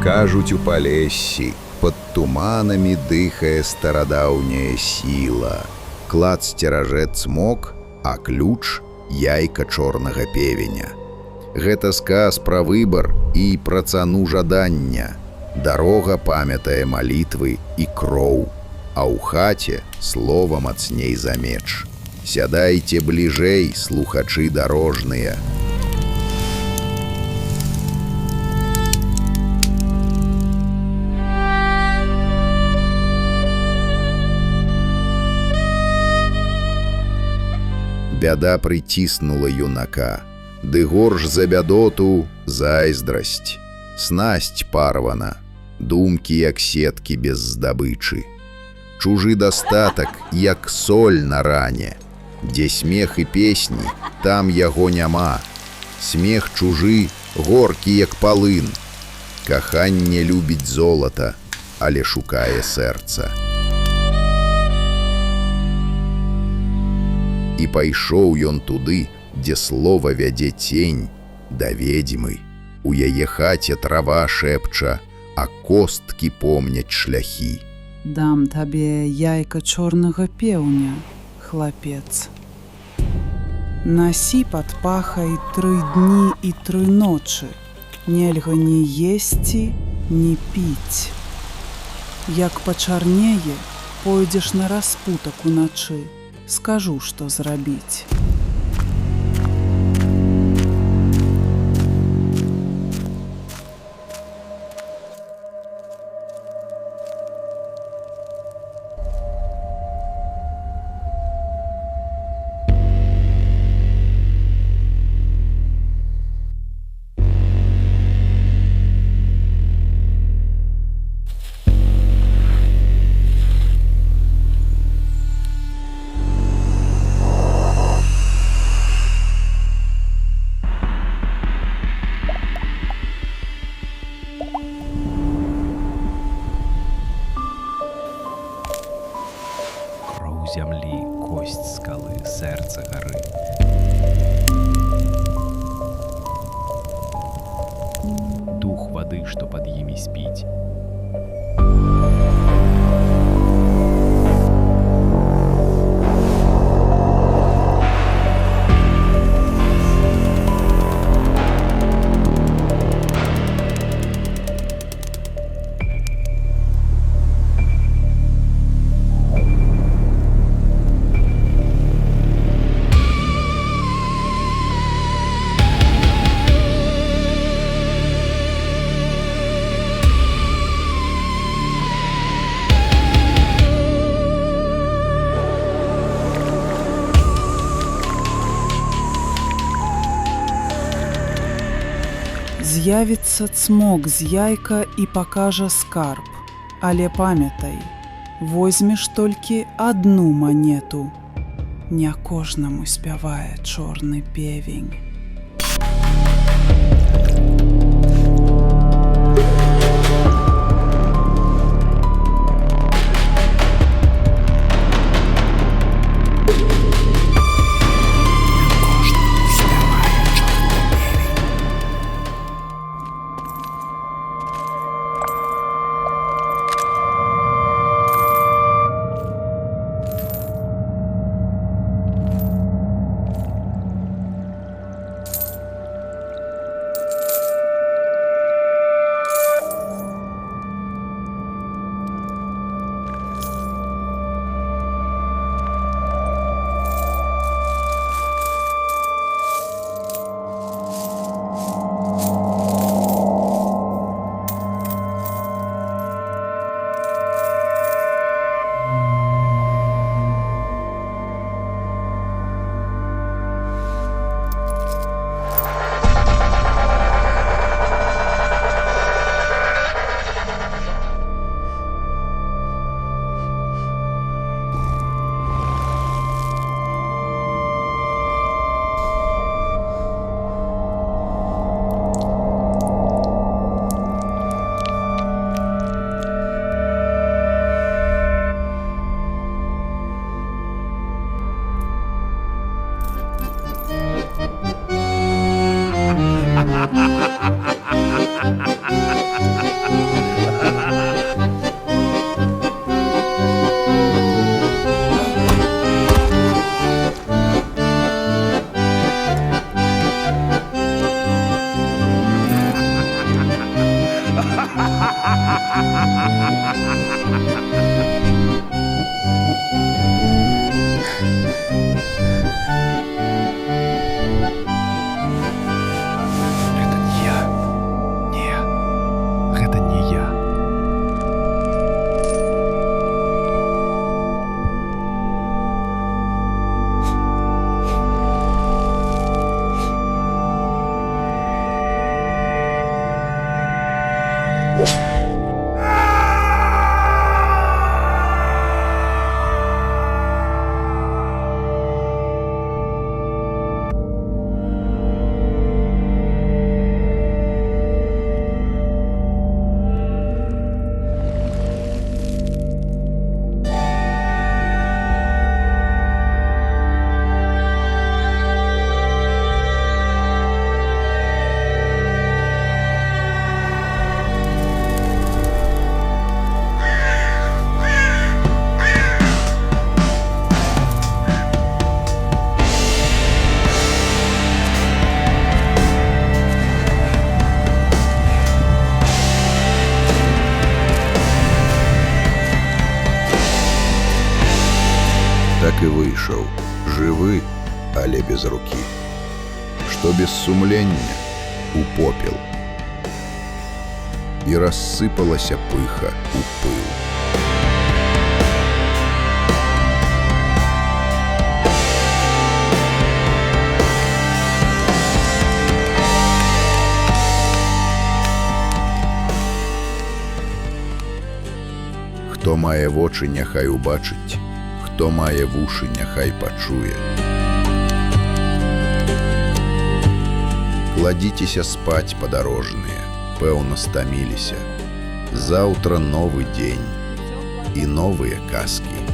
Кажуць, у Палессі пад туманамі дыхае старадаўняя сіла. Клад сцеражэ цмок, а ключ — яйка чорнага певеня. Гэта сказ пра выбар і пра цану жадання. Дарога памятае малітвы і кроў, а ў хаце слова мацней за меч. Сядайце бліжэй, слухачы дарожныя. Бяда прыціснула юнака, ды горш за бядоту зайздрасць. Снасць парвана, думкі як сеткі без здабычы. Чужы дастатак, як соль на ране. Дзе смех і песні, там яго няма. Смех чужы, горкі як палын. Каханне любіць золата, але шукае сэрца. І пайшоў ён туды, дзе слова вядзе цень, да ведзьмы. У яе хаце трава шэпча, а косткі помняць шляхі. Дам табе яйка чорнага пеўня, хлапец. Насі пад пахай 3 дні і 3 ночы. Нельга ні есці, ні піць. Як пачарнее, пойдзеш на распутак уначы. Скажу, што зрабіць. Зямлі, кость скалы, сэрца гары. Дух вады, што пад імі спіць. З'явіцца цмок з яйка і пакажа скарб. Але памятай, возьмеш толькі 1 манету. Не кожнаму спявае чорны певень. Ha ha ha ha ha ha ha ha ha ha ha. ты выйшаў, жывы, але без рукі. Што без сумлення у попел. І рассыпалася пыха у пыл. Хто мае вочы, няхай убачыць, хто мае вушы, няхай пачуе. Кладзіцеся спаць, падарожныя, пэўна стаміліся. Заўтра новы дзень і новыя казкі.